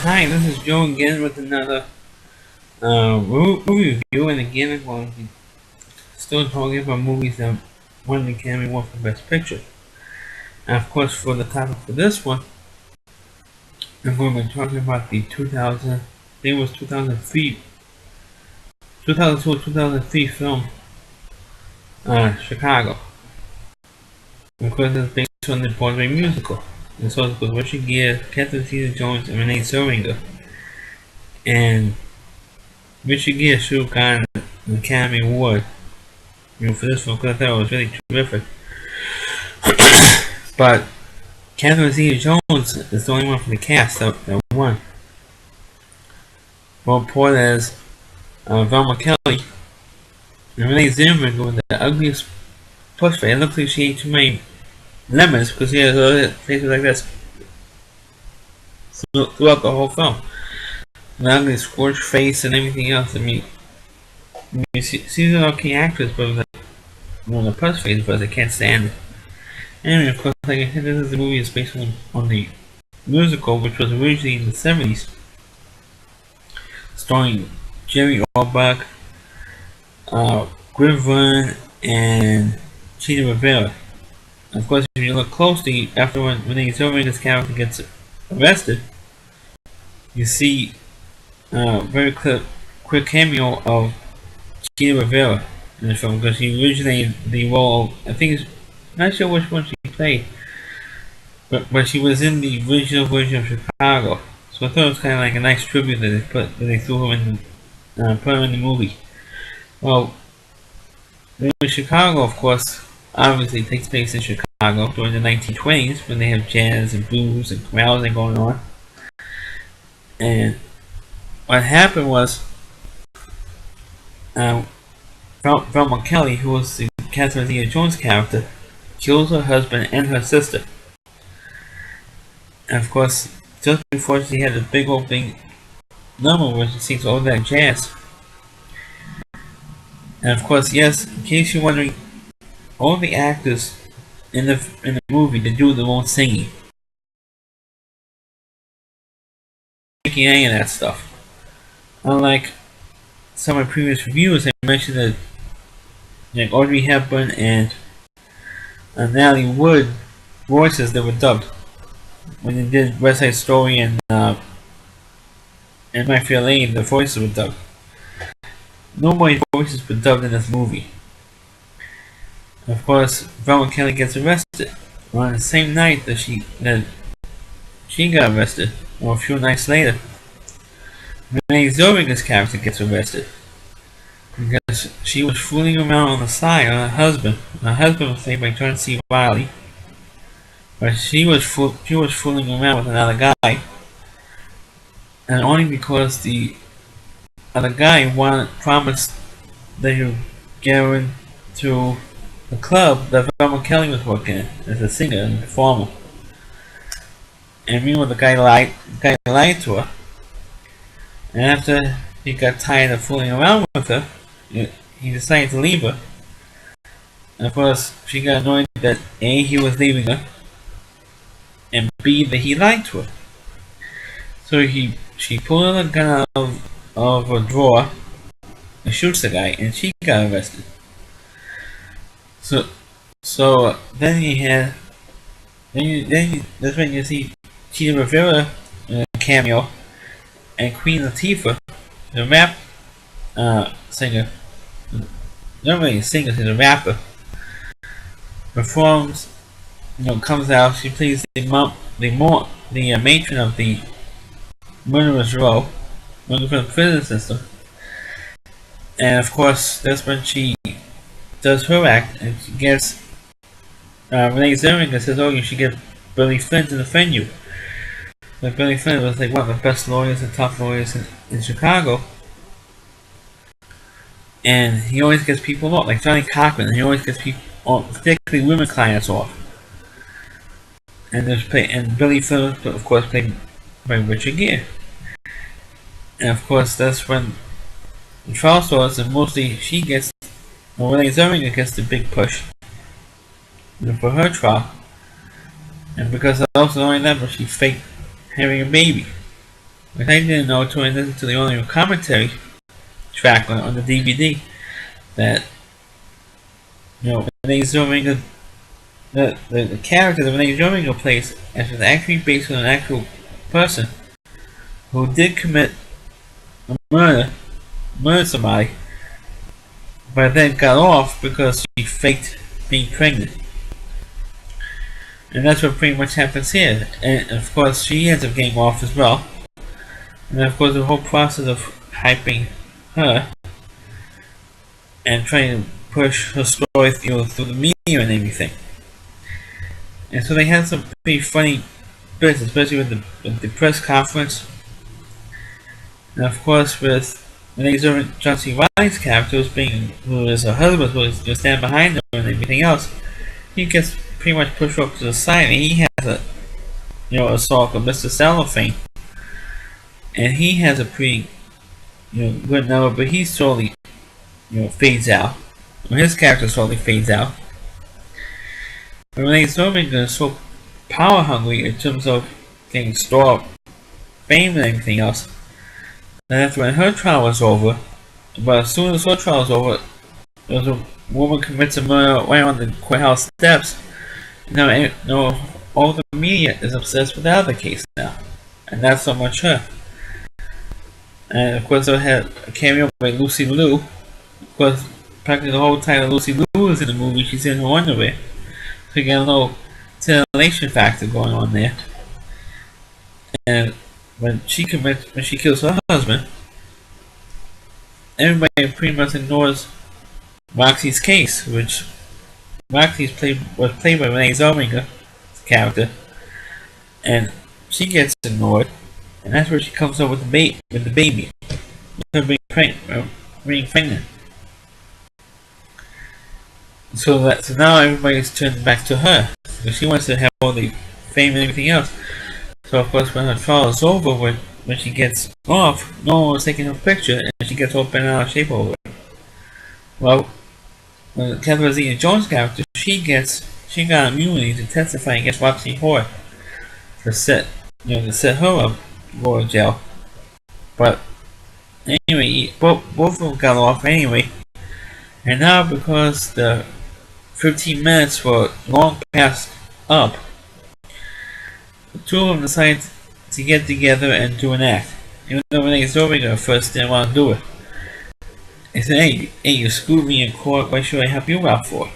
Hi, this is Joe again with another movie review, and again I'm going to be still talking about movies that won the Academy Award for Best Picture. And of course, for the title for this one, I'm going to be talking about the 2000, I think it was 2003, 2003 film, Chicago. Of course, it's based on the Broadway musical. And so it was Richard Gere, Catherine Zeta-Jones, and Rene Zellweger. And Richard Gere should have gotten an Academy Award, for this one, because I thought it was really terrific. But Catherine Zeta-Jones is the only one from the cast that won. Well, poor as Velma Kelly and Renee Zellweger with the ugliest push face. It looks like she ate too many lemons because she has her face like this throughout the whole film. The ugly scorched face and everything else. I mean she's an okay actress, but the push face was I can't stand it. Anyway, of course, like I said, this is the movie is based on the musical, which was originally in the 70s, starring Jerry Orbach, Griffin, and Chita Rivera. Of course, if you look closely, after when Renee Zellweger's character gets arrested, you see a very quick cameo of Chita Rivera in the film, because she originated the role of, I think, not sure which one she played, but she was in the original version of Chicago. So I thought it was kind of like a nice tribute that they threw her in put her in the movie. Well, Chicago, of course, obviously takes place in Chicago during the 1920s when they have jazz and blues and carousing going on. And what happened was, Velma Kelly, who was the Catherine Zeta-Jones character, kills her husband and her sister. And of course, just before she had a big opening number where she sings all that jazz. And of course, yes, in case you're wondering, all the actors in the movie, they do their own singing. Making any of that stuff. Unlike some of my previous reviews, I mentioned that like Audrey Hepburn and Natalie Wood voices that were dubbed when they did West Side Story and My Fair Lady, the voices were dubbed. Nobody's voices were dubbed in this movie. Of course, Velma Kelly gets arrested on the same night that she got arrested, or a few nights later. Renee Zellweger's character gets arrested because she was fooling around on the side on her husband. Her husband was played by John C. Reilly, but she was fooling around with another guy, and only because the other guy promised that he would get her into the club that Velma Kelly was working in as a singer and performer. And meanwhile, the guy lied to her. And after he got tired of fooling around with her, he decided to leave her. And of course, she got annoyed that A, he was leaving her, and B, that he lied to her. So she pulled a gun out of a drawer and shoots the guy, and she got arrested. So then that's when you see Chita Rivera in a cameo, and Queen Latifah, the rap singer, not really a singer, she's a rapper, performs, comes out. She plays the matron of the murderer's row, looking for the prison system. And of course, that's when she does her act, and she gets Renee Zellweger says, "Oh, you should get Billy Flynn to defend you." Like Billy Flynn was like one of the best lawyers and top lawyers in Chicago, and he always gets people off, like Johnny Cochran. He always gets people, particularly women clients, off. And Billy Flynn, of course, played by Richard Gere. And of course, that's when the trial starts, and mostly Renee Zellweger gets the big push for her trial. And because also not only that, but she faked having a baby. But I didn't know until I listened to the audio commentary track on the DVD that, Rene Zellweger, the character that Rene Zellweger plays is actually based on an actual person who did commit a murder somebody, but then got off because she faked being pregnant. And that's what pretty much happens here. And of course, she ends up getting off as well. And of course, the whole process of hyping her and trying to push her story through the media and everything. And so they had some pretty funny bits, especially with the press conference. And of course, with Rene John C. Reilly's character, who is her husband, who is to stand behind her and everything else, he gets pretty much pushed off to the side, and he has a song called Mr. Cellophane, and he has a pretty, good number, but he slowly, fades out. His character slowly fades out. But Rene Zellweger is so power hungry in terms of getting star fame and everything else, and after when her trial was over, but as soon as her trial was over, there was a woman commits a murder right on the courthouse steps. No, all the media is obsessed with the other case now, and not so much her. And of course, they had a cameo by Lucy Liu. Of course, practically the whole time Lucy Liu is in the movie, she's in her underwear. So you get a little titillation factor going on there. And when she kills her husband, everybody pretty much ignores Roxy's case, which Roxy was played by Rene Zellweger's character, and she gets ignored, and that's where she comes up with the baby, her being pregnant. So now everybody's turned back to her, because she wants to have all the fame and everything else. So of course, when her trial is over, when she gets off, no one was taking her picture, and she gets all bent out of shape over it. Well, Catherine Zeta-Jones' character, she got immunity to testify against Roxy Hoare to set her up for jail. But anyway, both of them got off anyway, and now because the 15 minutes were long past up, the two of them decided to get together and do an act. Even though Rene Zellweger at first didn't want to do it. He said, hey, you screwed me in court, what should I help you out for?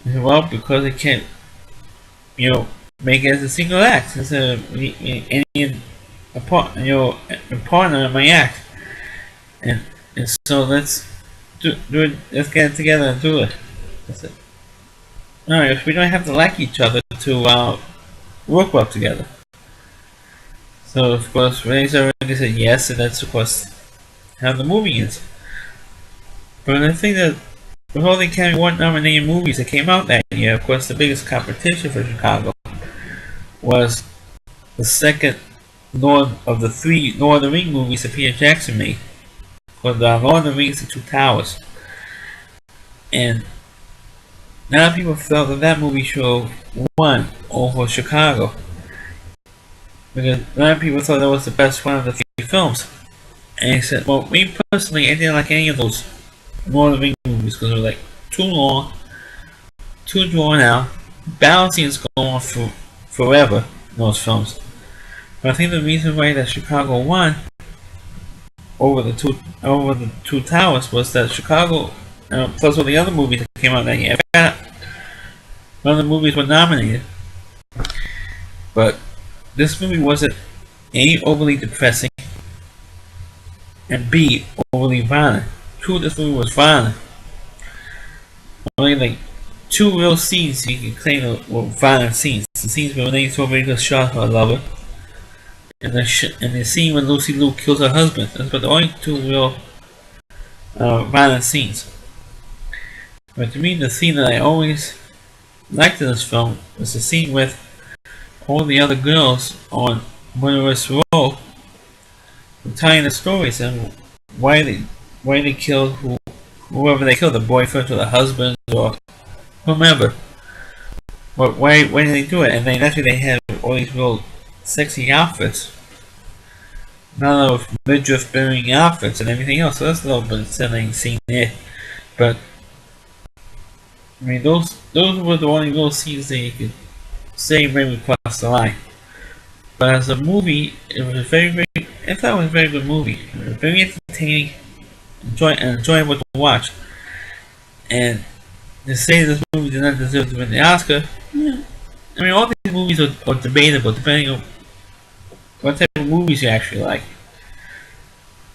He said, well, because I can't, make it as a single act. Instead of a partner in my act. And so let's do it, let's get it together and do it. I said, alright, we don't have to like each other to work well together. So of course Rene Zellweger said yes, and that's of course how the movie is. But I think that with all the Academy Award nominated movies that came out that year, of course the biggest competition for Chicago was the second of the three Lord of the Rings movies that Peter Jackson made, called Lord of the Rings: The Two Towers. And a lot of people felt that movie should have won over Chicago, because a lot of people thought that was the best one of the three films. And he said, well, me personally, I didn't like any of those Lord of the Rings movies because they were like too long, too drawn out. Battle scenes go on for forever in those films. But I think the reason why that Chicago won over the two towers was that Chicago, plus all the other movies that came out that year. None of the movies were nominated, but this movie wasn't A, overly depressing, and B, overly violent. True, this movie was violent. Only like two real scenes you can claim were violent scenes. The scenes where Rene Zellweger shot her lover, and the scene when Lucy Liu kills her husband. Those were the only two real violent scenes. But to me, the scene that I always liked in this film was the scene with all the other girls on Murderous Row telling the stories and why they killed whoever they killed, the boyfriend or the husband or whomever. But why did they do it? And then actually they had all these real sexy outfits not of midriff bearing outfits and everything else. So that's a little bit unsettling scene there. But I mean, those were the only little scenes that you could say maybe crossed the line. But as a movie, it was a I thought it was a very good movie. It was very entertaining, enjoyable to watch. And to say this movie did not deserve to win the Oscar, yeah. I mean, all these movies are debatable depending on what type of movies you actually like.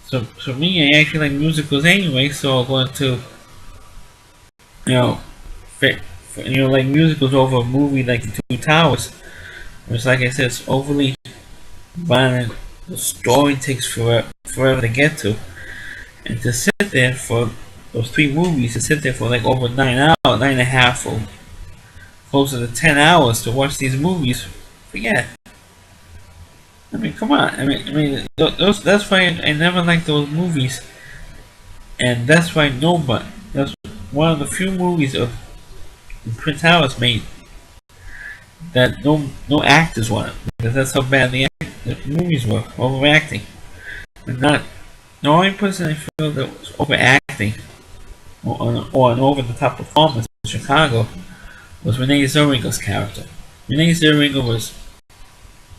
So for me, I actually like musicals anyway, so I'm going to, you know, like musicals over a movie like The Two Towers, which, like I said, it's overly violent. The story takes forever to get to, and to sit there for those 3 movies, to sit there for like over 9 hours, 9.5, or closer to 10 hours to watch these movies, forget. I mean, come on. I mean, that's why I never liked those movies, and that's why nobody. That's one of the few movies of Prince Howard's made that no actors wanted, because that's how bad the movies were, overacting. But not the only person I feel that was overacting or an over the top performance in Chicago was Rene Zellweger's character. Rene Zellweger was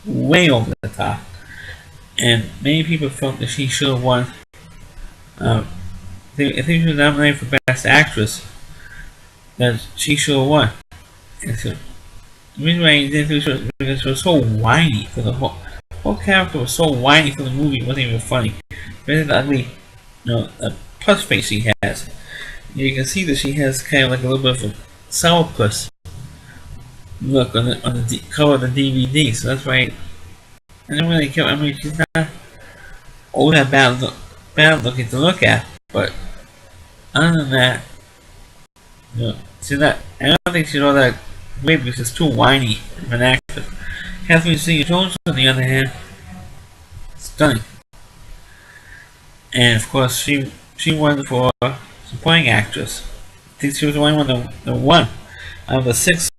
way over the top, and many people felt that she should have won. I think she was nominated for Best Actress. That she should have won. And so, the reason why I didn't think was because she was so whiny for the whole character was so whiny for the movie. It wasn't even funny. Very ugly, puss face she has. You can see that she has kind of like a little bit of a sourpuss look on the cover of the DVD. So that's why I didn't really care. I mean, she's not all that bad looking to look at, but other than that, she's not. I don't think she's all that great because she's too whiny of an actor. Catherine Zeta-Jones, on the other hand, stunning, and of course she won for supporting actress. I think she was the only one that won out of the 6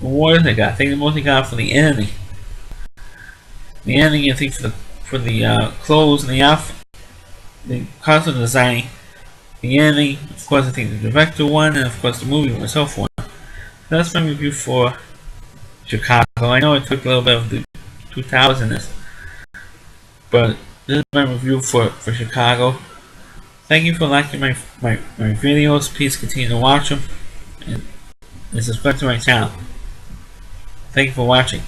awards they got. I think the most they got for the ending. The ending, I think, for the clothes and the outfit, the costume designing. The ending, of course, I think the director won, and of course the movie itself won. That's my review for Chicago. I know it took a little bit of the 2000s, but this is my review for Chicago. Thank you for liking my videos. Please continue to watch them and subscribe to my channel. Thank you for watching.